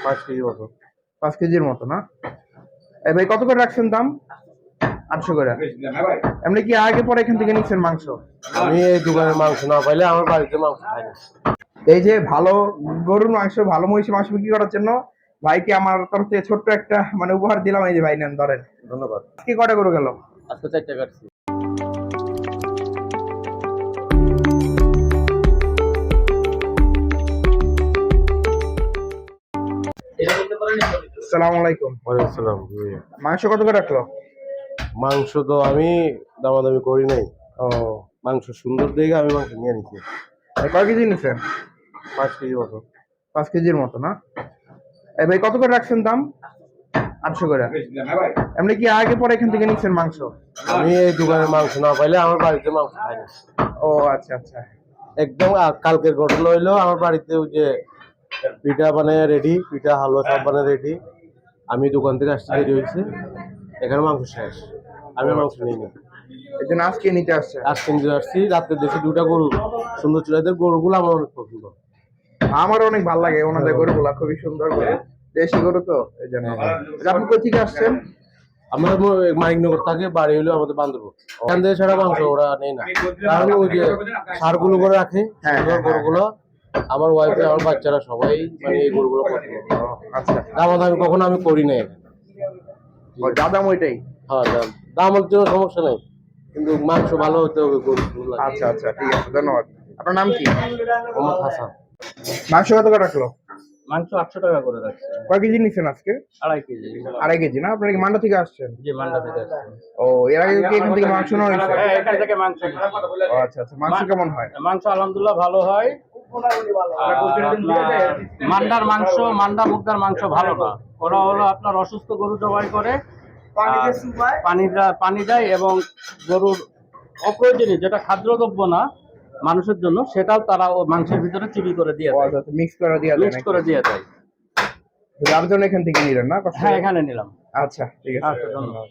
5 KG মতো। 5 কেজির মতো না? এই ভাই কত করে রাখছেন দাম? 800 করে। এমনি কি আগে পরে এখান থেকে নিচ্ছেন মাংস? আমি এই দোকানে মাংস না পাইলে আমার বাড়িতে মাংস খাই না। এই যে ভালো গরুর মাংস, ভালো মহিষের মাংস বিক্রি করার জন্য ভাইকে আমার তরফ থেকে ছোট্ট একটা মানে উপহার দিলাম। এই যে ভাই নেন, ধরেন। ধন্যবাদ। আজকে কটা গরু গেল? আজকে 4টা কাটছি। আসসালামু আলাইকুম। ওয়ালাইকুম আসসালাম। মাংস কত করে রাখলো? মাংস তো আমি দামাদামি করি নাই। ও, মাংস সুন্দর দেখে আমি মাংস নিয়ে নিচ্ছি। কয় কেজি নিচ্ছেন? 5 কেজি মতো। 5 কেজির মতো না? এই ভাই কত করে রাখছেন দাম? 800 করে। এমনি কি আগে পরে এখান থেকে নিচ্ছেন মাংস? আমি এই দোকানে মাংস না পাইলে আমার বাড়িতে মাংস খাই না। ও আচ্ছা আচ্ছা। একদম কালকের ঘটনা হইলো, আমার বাড়িতে ওই যে পিঠা বানায় রেডি, পিঠা হালুয়া সব বানায় রেডি। আমি দোকান থেকে আসতে দেরি হয়েছে, এখানে মাংস শেষ। আমি মাংস নিই না। এই জন্য আজকে নিতে আসছে। আজকে নিতে আসছি, রাত্রে দেখি 2টা গরু সুন্দর ছিল। এদের গরুগুলো আমার অনেক পছন্দ। আমারও অনেক ভালো লাগে ওনাদের গরুগুলা, খুবই সুন্দর গরু, দেশি গরু তো এই জন্য। আপনি কোথা থেকে আসছেন? আমরা মানিকনগর থাকে, বাড়ি হলো আমাদের বান্দরবন। এখান থেকে ছাড়া মাংস ওরা নেই না, কারণ ওই যে সারগুলো করে রাখে গরুগুলো। আমার ওয়াইফ আমার বাচ্চারা সবাই মানে এই গরুগুলো পছন্দ। আচ্ছা, দামাদামি কখনো আমি করি না এখানে। যা দাম ওইটাই। হ্যাঁ, দামের জন্য সমস্যা নেই, কিন্তু মাংস ভালো হতে হবে গরু। আচ্ছা আচ্ছা, ঠিক আছে, ধন্যবাদ। আপনার নাম কি? মোহাম্মদ হাসান। মাংস কত করে রাখলো? মাংস 800 টাকা করে রাখছে। কয় কেজি নিচ্ছেন আজকে? 2.5 কেজি। 2.5 কেজি না? আপনারা কি মান্ডা থেকে আসছেন? জি, মান্ডা থেকে আসছে। ও, এর আগে কি এখান থেকে মাংস নেওয়া হয়েছে? হ্যাঁ, এখান থেকে মাংস। ও আচ্ছা আচ্ছা, মাংস কেমন হয়? মাংস আলহামদুলিল্লাহ ভালো হয়। মান্ডার মাংস, মান্ডা মুগদার মাংস ভালো না। ওরা হলো আপনার অসুস্থ গরু জবাই করে, পানি দেয় এবং গরুর অপ্রয়োজনীয় যেটা খাদ্যদ্রব্য না মানুষের জন্য, সেটাও তারা ও মাংসের ভিতরে চুরি করে দিয়ে দেয়, মিক্স করে দিয়ে দেয় মিক্স করে দিয়ে দেয়। যার জন্য এখান থেকে নিলেন না? হ্যাঁ, এখানে নিলাম। আচ্ছা, ঠিক আছে, আচ্ছা, ধন্যবাদ।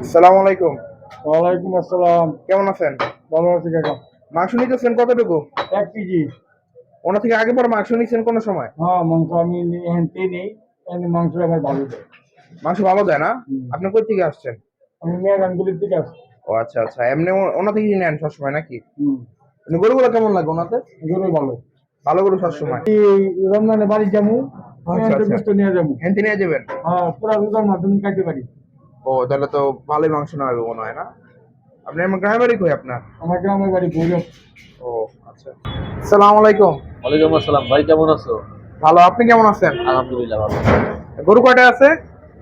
আসসালামু আলাইকুম। ওয়ালাইকুম আসসালাম। কেমন আছেন? ভালো আছি কাকা। মাংস নিতেছেন কতটুকু? 1 কেজি। ওনা থেকে আগে পরে মাংস নিচ্ছেন কোনো সময়? হ্যাঁ, মাংস আমি এনতে নেই, এনে মাংস আমার ভালো দেয়। মাংস ভালো দেয় না? আপনি কই থেকে আসছেন? আমি মেয়েরানগুলির দিকে আসছি। ও আচ্ছা আচ্ছা, এমনি ওনা থেকে নেন সবসময় নাকি? গরুগুলো কেমন লাগে ওনাতে? গরু ভালো। ভালো গরু সবসময়। এই রমজানে বাড়ি যাবো, আচ্ছা আচ্ছা, গোস্ত নিয়ে যাবো। হেনতে নিয়ে যাবেন? হ্যাঁ, পুরা রোজার মাধ্যমে খাইতে পারি। ও, তাহলে তো ভালোই মাংস নেওয়া হবে মনে হয় না? আপনি আমার গ্রামের বাড়ি কই আপনার? আমার গ্রামের বাড়ি ভৈরব। ও আচ্ছা। আসসালামু আলাইকুম। ওয়ালাইকুম আসসালাম। ভাই কেমন আছো? ভালো, আপনি কেমন আছেন? আলহামদুলিল্লাহ ভালো। গরু কয়টা আছে?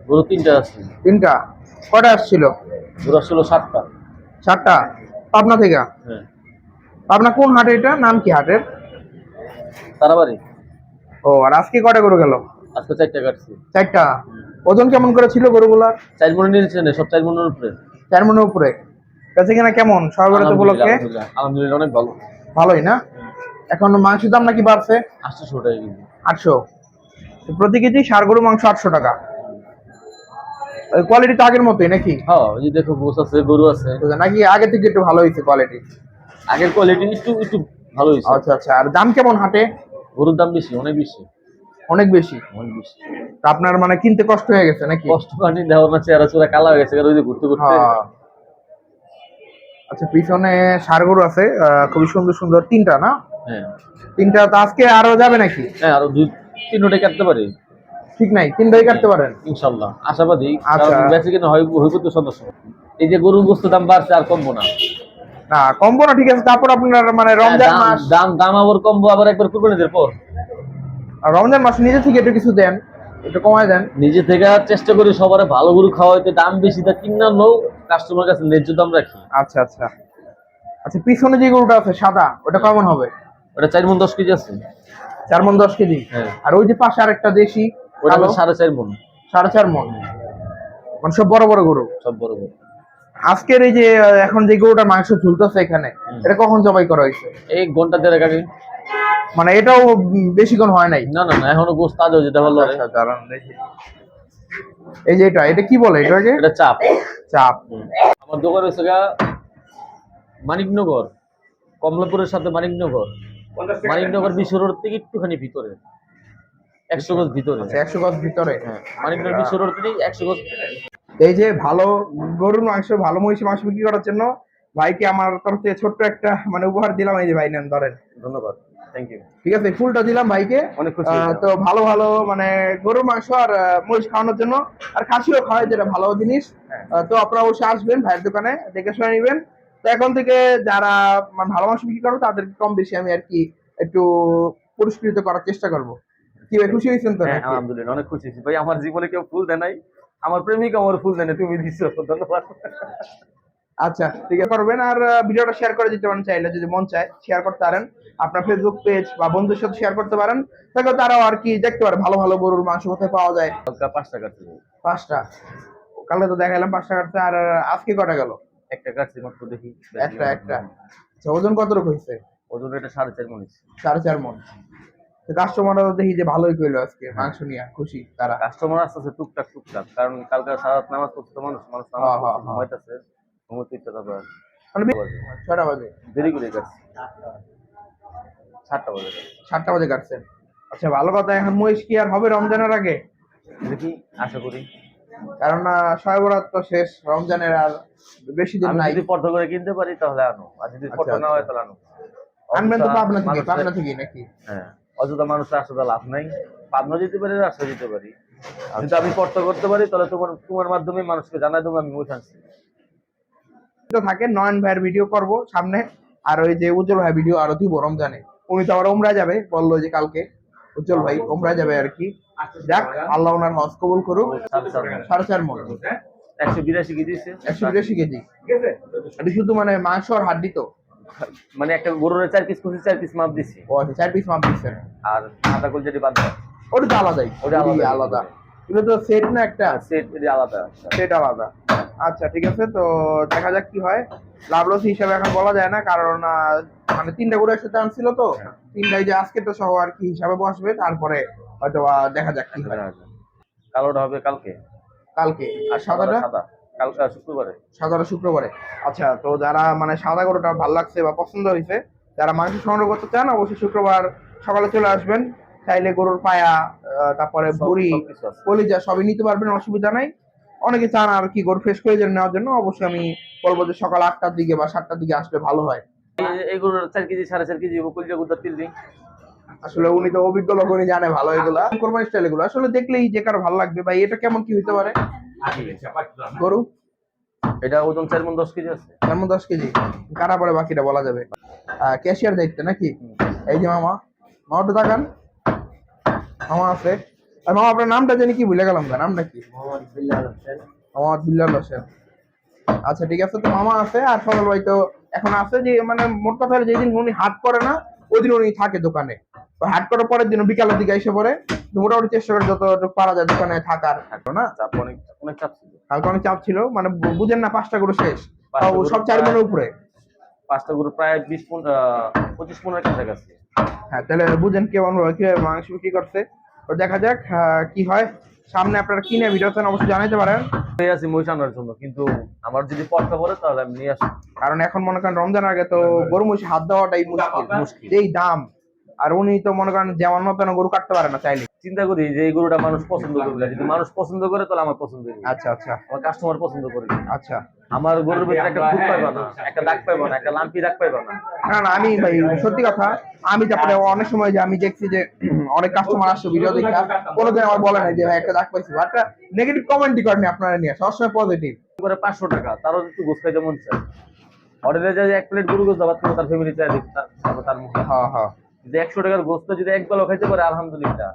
গরু 3টা আছে। 3টা? কয়টা আসছিল? গরু আসলে 7টা। 7টা? পাবনা থেকে? হ্যাঁ। পাবনা কোন হাটে এটা? নাম কি হাটের? তারাবাড়ি। ও, আর আজকে কয়টা গরু গেল? আজকে 4টা কাটছি। 4টা? ওজন কেমন করে ছিল গরুগুলার? 4 মণ নিয়েছেন, সব 4 মণের উপরে। 4 মণের উপরে? বেচে কিনা কেমন সরবরাহ উপলক্ষে? আলহামদুলিল্লাহ অনেক ভালো। ভালোই না? এখন মাংসের দাম নাকি বাড়ছে? 800 টাকা কেজি। 800? প্রতি কেজি ষাঁড় গরু মাংস 800 টাকা। কোয়ালিটি তো আগের মতোই নাকি? হ্যাঁ, এই যে দেখো গোছ আছে, গরু আছে। নাকি আগে থেকে একটু ভালো হয়েছে কোয়ালিটি? আগের কোয়ালিটি একটু ভালো হয়েছে। আচ্ছা আচ্ছা, আর দাম কেমন হাটে? গরুর দাম বেশি, অনেক বেশি। অনেক বেশি? অনেক বেশি। তা আপনার মানে কিনতে কষ্ট হয়ে গেছে নাকি? কষ্ট পানি দেওয়া না, চেহারা চোরা কালা হয়ে গেছে কারণ ওই যে ঘুরতে ঘুরতে। হ্যাঁ। আচ্ছা, পিছনে ষাঁড় গরু আছে খুবই সুন্দর সুন্দর, 3টা না? হ্যাঁ। 3টা তো আজকে আরো যাবে নাকি? হ্যাঁ, আরো 2-3টা কাটতে পারি। ঠিক নাই, 3টাই কাটতে পারেন ইনশাআল্লাহ, আশাবাদী। আচ্ছা। কারণ বেঁচে কিনা হইব তো সদস্য। এই যে গরুর গোস্তের দাম বাড়ছে, আর কমবো না। না, কমবো না, ঠিক আছে। তারপর আপনার মানে রমজান মাস, দাম আবার কমবো, আবার একবার কুরবানিদের পর। আর রমজান মাস নিজে থেকে একটু কিছু দেন, একটু কমায় দেন। নিজে থেকে চেষ্টা করি সবার ভালো গরু খাওয়াইতে। দাম বেশি তা কিনা নো, কাস্টমার কাছে ন্যায্য দাম রাখি। আচ্ছা আচ্ছা আচ্ছা, পিছনে যে গরুটা আছে সাদা, ওটা কেমন হবে? ওটা 4 মণ 10 কেজি আছে। 4 মণ 10 কেজি? হ্যাঁ। আর ওই যে পাশে আরেকটা দেশি, ওটা 4.5 মণ। 4.5 মণ? মানে সব বড় বড় গরু? সব বড় বড়। আজকের এই যে এখন যে গরুটা মাংস ঝুলতেছে এখানে, এটা কখন জবাই করা হয়েছে? 1 ঘন্টা দেড়েক আগে। মানে এটাও বেশিক্ষণ হয় নাই? না না না, এখনো গোস্ত তাজা যেটা হলো। আচ্ছা, দাঁড়ান দেখি। এই যে এটা কি বলে এটাকে? এটা চাপ। চাপ? আমার দোকান হচ্ছে মানিকনগর, কমলাপুরের সাথে মানিকনগর। মানিকনগর বিশ্ব রোড থেকে একটুখানি ভিতরে। 100 গজ ভিতরে। আচ্ছা 100 গজ ভিতরে। হ্যাঁ, মানিকগঞ্জ বিশ্ব রোড থেকেই 100 গজ। এই যে ভালো গরুর মাংস, ভালো মহিষের মাংস বিক্রি করার জন্য ভাইকে আমার তরফ থেকে ছোট্ট একটা মানে উপহার দিলাম। এই যে ভাই নেন, ধরেন। ধন্যবাদ, থ্যাংক ইউ। ঠিক আছে, ফুলটা দিলাম ভাইকে। অনেক খুশি হয়েছি। তো ভালো ভালো মানে গরুর মাংস আর মহিষ খাওয়ানোর জন্য, আর খাসিও খাওয়ায়, যেটা ভালো জিনিস। তো আপনারা অবশ্যই আসবেন ভাইয়ের দোকানে, দেখে শুনে নিবেন। তো এখন থেকে যারা মানে ভালো মাংস বিক্রি করবো তাদেরকে কম বেশি আমি আর কি একটু পুরস্কৃত করার চেষ্টা করব। কি ভাই, খুশি হয়েছেন তো? হ্যাঁ, আলহামদুলিল্লাহ অনেক খুশি হয়েছি ভাই। আমার জীবনে কেউ ফুল দেয় নাই, আমার প্রেমিকা আমার ফুল দেয় না, তুমি দিছো, ধন্যবাদ। আচ্ছা ঠিক আছে, করবেন। আর ভিডিওটা শেয়ার করে দিতে পারেন চাইলে, যদি মন চায় শেয়ার করতে পারেন আপনার ফেসবুক পেজ বা বন্ধুদের সাথে শেয়ার করতে পারেন, তাহলে তারাও আর কি দেখতে পারে ভালো ভালো গরুর মাংস কোথায় পাওয়া যায়। হালকা 5 টাকা ছিল। 5টা কালকে তো দেখালাম 5টা কাটছে, আর আজকে কটা গেল? একটা কাটছি মাত্র, দেখি একটা। আচ্ছা, ওজন কত রকম হয়েছে? ওজন এটা 4.5 মণ। 4.5 মণ। কাস্টমাররা দেখি যে ভালোই কইলো আজকে মাংস নিয়ে, খুশি তারা। কাস্টমার আসতেছে টুকটাক, কারণ কালকে সারা রাত নামাজ পড়ছে মানুষ নামাজ ঘুমাইতেছে, ঘুমোতে ইচ্ছা তারপর মানে 6টা বাজে দেরি করে কাটছি, 7টা বাজে। 7টা বাজে কাটছেন। আচ্ছা ভালো কথা। এখন মহিষ কি আর হবে রমজানের আগে? দেখি, আশা করি। কারণ শবে বরাত তো শেষ, রমজানের আর বেশি দিন আমি নাই। যদি পর্দা করে কিনতে পারি তাহলে আনো, আর যদি পর্দা না হয় তাহলে আনো। আনবেন তো পাবনা থেকে? মানুষের- পাবনা থেকে নাকি? হ্যাঁ, অযথা মানুষের আসলে লাভ নাই। পাবনা যেতে পারি, রাস্তা যেতে পারি। যদি আমি পর্দা করতে পারি তাহলে তোমার মাধ্যমে মানুষকে জানাই দেবো আমি মহিষ আনছি। তো থাকে নয়ন ভাইয়ের ভিডিও করব সামনে, আর ওই যে উজ্জ্বল ভাই ভিডিও আরো দিব রমজানে। উনি তো আবার উমরা যাবে বললো যে কালকে, উজ্জ্বল ভাই উমরা যাবে আর কি। যাক, আল্লাহ ওনার হজ কবুল করুক। 4.5 মণ, 182 কেজি দিয়েছে। 182 কেজি। এটা শুধু মানে মাংস আর হাড্ডি তো? মানে একটা গরুর 4 পিস করছি, 4 পিস মাপ দিছি, ও আচ্ছা, 4 পিস মাপ দিচ্ছেন। আর আধা কল যেটি বাদ দেয় ওটা তো আলাদাই, ওটা আলাদা। আলাদা। এগুলো তো সেট না, একটা সেট এটি আলাদা। সেট আলাদা। আচ্ছা ঠিক আছে, তো দেখা যাক কি হয়। লাভ লস হিসাবে এখন বলা যায় না, কারণ মানে 3টা গরু একসাথে আনছিল তো, 3টাই যে আজকে তো সহ আর কি হিসাবে বসবে, তারপরে হয়তো দেখা যাক কি হয়। কালোটা হবে কালকে, কালকে। আর সাদাটা? সাদা কালকে শুক্রবারে। সাদাটা শুক্রবারে। আচ্ছা, তো যারা মানে সাদা গরুটা ভালো লাগছে বা পছন্দ হয়েছে, যারা মাংস সংগ্রহ করতে চান, অবশ্যই শুক্রবার সকালে চলে আসবেন। চাইলে গরুর পায়া, তারপরে ভুঁড়ি, সবকিছু আছে। কলিজা সবই নিতে পারবেন, অসুবিধা নাই। অনেকে চান আর কি গরু ফ্রেশ করে নেওয়ার জন্য, অবশ্যই আমি বলবো যে সকাল 8টার দিকে বা 7টার দিকে আসলে ভালো হয়। এই গরুর 4 কেজি 4.5 কেজি কলিজা গুদা তিল দিই। আসলে উনি তো অভিজ্ঞ লোক, উনি জানে ভালো এগুলা কোরবানি স্টাইল এগুলো আসলে দেখলেই যে কারো ভালো লাগবে। ভাই এটা কেমন কি হতে পারে গরু? এটা ওজন 4 মণ 10 কেজি আছে। যেমন 10 কেজি। কারা পরে বাকিটা বলা যাবে। ক্যাশিয়ার দেখতে নাকি? এই যে মামা, মামাটা তাকান, মামা আছে। আর মামা আপনার নামটা জানি কি, ভুলে গেলাম। নামটা কি? মোহাম্মদ বিল্লাল হোসেন। আচ্ছা ঠিক আছে, তো মামা আছে আর সরল ভাই তো এখন আছে। যে মানে মোট কথা হলো যেদিন উনি হাট করে না ওই দিন উনি থাকে দোকানে। তো হাট করার পরের দিন বিকালের দিকে এসে পড়ে। তো মোটামুটি চেষ্টা করে যতটুকু পারা যায় দোকানে থাকার, থাকলো না। চাপ অনেক অনেক চাপ ছিল। কালকে অনেক চাপ ছিল, মানে বুঝেন না 5টা করে শেষ, তাও গরু সব 4 মণের উপরে। 5টা গরু প্রায় 25 মণের কাছাকাছি। হ্যাঁ, তাহলে বুঝেন কেমন কিভাবে মাংস বিক্রি করছে। তো দেখা যাক কি হয়। সামনে আপনারা কিনে ভিডিও চান অবশ্যই জানাইতে পারেন। পেয়ে আছি মহিষ আনার জন্য, কিন্তু আমার যদি পর্দা পড়ে তাহলে আমি নিয়ে আসি। কারণ এখন মনে করেন রমজান আগে তো গরু মহিষে হাত দেওয়াটাই মুশকিল, যেই দাম। আর উনি তো মনে করেন যেমন মতন গরু কাটতে পারে না চাইলে। চিন্তা করি যে এই গরুটা মানুষ পছন্দ করবে, যদি মানুষ পছন্দ করে তাহলে আমার পছন্দ হবে। আচ্ছা আচ্ছা আমার কাস্টমার পছন্দ করে। আচ্ছা। আমার গরুর ভিতরে একটা খুঁত পাইবা না, একটা দাগ পাইবা না, একটা লাম্পি দাগ পাইবা না। না না, আমি ভাই সত্যি কথা, আমি তারপরে অনেক সময় যে আমি দেখছি যে অনেক কাস্টমার আসছে ভিডিও দেখা, কোনোদিন আমার বলে নাই যে ভাই একটা দাগ পাইছি, একটা নেগেটিভ কমেন্টই করেনি আপনারা নিয়ে, সবসময় পজিটিভ। করে 500 টাকা, তারও একটু গোস খাইতে মন চায়। অর্ডারে যায় 1 প্লেট গরু গোস দাবাত তার ফ্যামিলি চায় তার মুখে। হ্যাঁ হ্যাঁ। যদি 100 টাকার গোস্ত যদি এক বেলা খাইতে পারে আলহামদুলিল্লাহ,